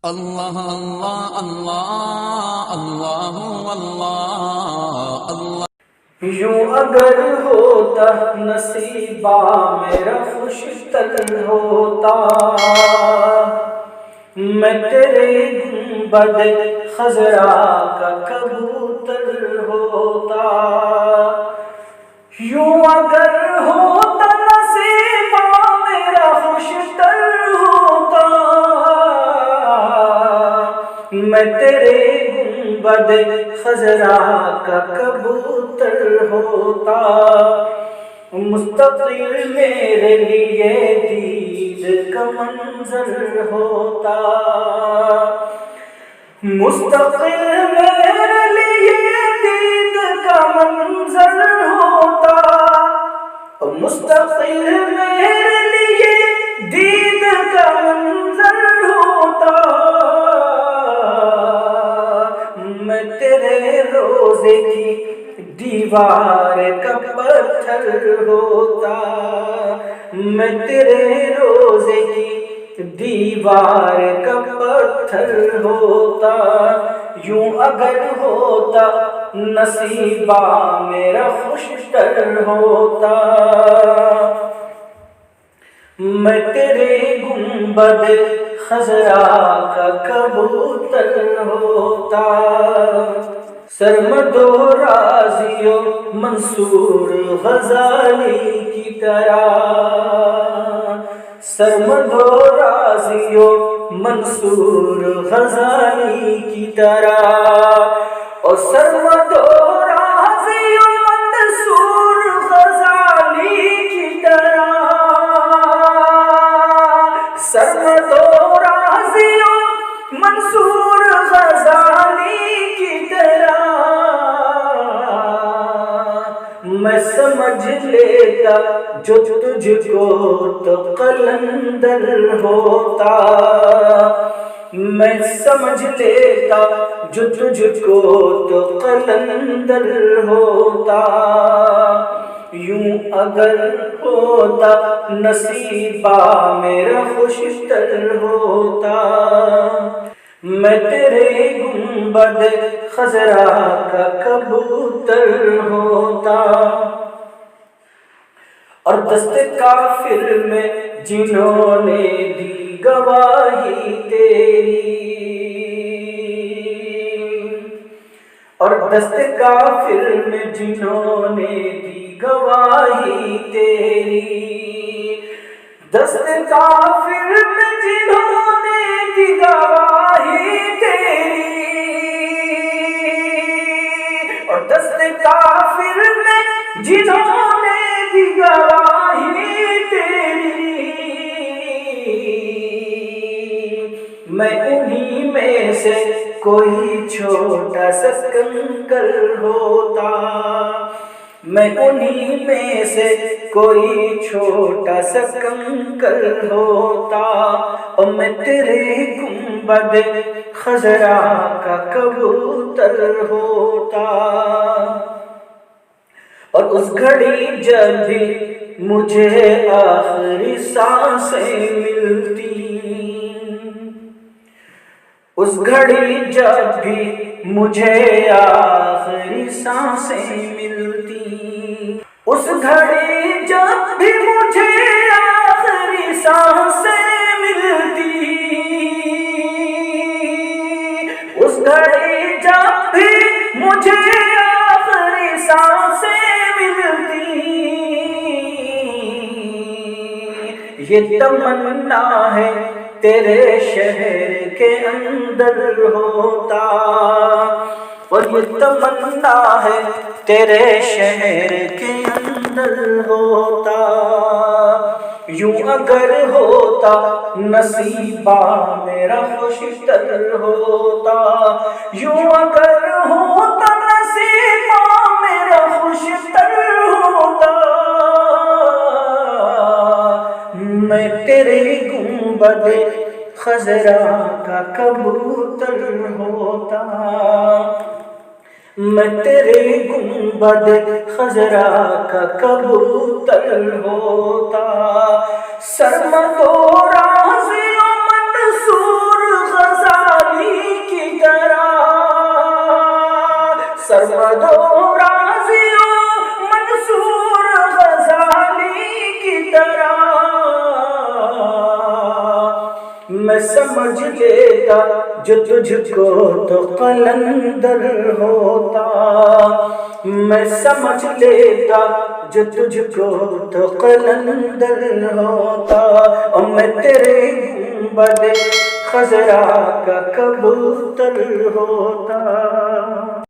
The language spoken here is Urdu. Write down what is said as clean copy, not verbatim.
اللہ اللہ اللہ اللہ اللہ اللہ۔ یوں اگر ہوتا نصیبہ میرا خوش تر ہوتا، میں تیرے گنبد خضرا کا کبوتر ہوتا۔ یوں اگر ہوتا نصیبہ میرا خوش تر ہوتا، میں تیرے گنبد خضرا کا کبوتر ہوتا۔ مستقل میرے لیے دید کا منظر ہوتا، مستقل میرے لیے دید کا منظر ہوتا، مستقل میرے لیے دید کا منظر ہوتا۔ میں تیرے روزے کی دیوار کا پتھر ہوتا، میں تیرے روزے کی دیوار کا پتھر ہوتا۔ یوں اگر ہوتا نصیبہ میرا خوش تر ہوتا، میں تیرے گنبد خضرا کا کبوتر ہوتا۔ سرمد و راضی و منصور غزالی کی طرح، سرمد و راضی و منصور غزالی کی طرح، اور سرمد و راضی و منصور غزالی کی طرح، سرمد و راضی و منصور غزالی کی طرح۔ میں سمجھ لیتا جو تجھ کو تو قلندر ہوتا، میں سمجھ لیتا جو تجھ کو تو قلندر ہوتا۔ یوں اگر ہوتا نصیبہ میرا خوش تر ہوتا، میں تیرے گنبد خضرا کا کبوتر ہوتا۔ اور دست کافر میں جنہوں نے دی گواہی تیری، اور دست کافر میں جنہوں نے دی گواہی تیری، دست کافر میں جنہوں نے دی گواہی تیری، اور دست کافر میں جنہوں نے دی گواہی تیری، میں انہی میں سے کوئی چھوٹا سا کنکر ہوتا، میں انہی میں سے کوئی چھوٹا سا کنکر ہوتا، اور میں تیرے گنبد خضرا کا کبوتر ہوتا۔ اور اس گھڑی جب بھی مجھے آخری سانسیں ملتی، اس گھڑی جب بھی مجھے آخری سانسیں ملتی، اس گھڑی جب بھی مجھے آخری سانسیں ملتی، اس گھڑی جب بھی مجھے آخری سانسیں ملتی، یہ تمنا ہے تیرے شہر کے اندر ہوتا، اور یہ تمنا ہے تیرے شہر کے اندر ہوتا۔ یوں اگر ہوتا نصیبہ میرا خوش تر ہوتا، یوں اگر ہوتا نصیبہ میرا خوش تر ہوتا، میں تیرے گنبد خضرا کا کبوتر ہوتا، میں تیرے گنبد خضرا کا کبوتر ہوتا۔ سرمد و راضی و منصور غزالی میں سمجھ لیتا جو تجھ کو تو قلندر ہوتا، میں سمجھ لیتا جو تجھ کو تو قلندر ہوتا، اور میں تیرے گنبد خضرا کا کبوتر ہوتا۔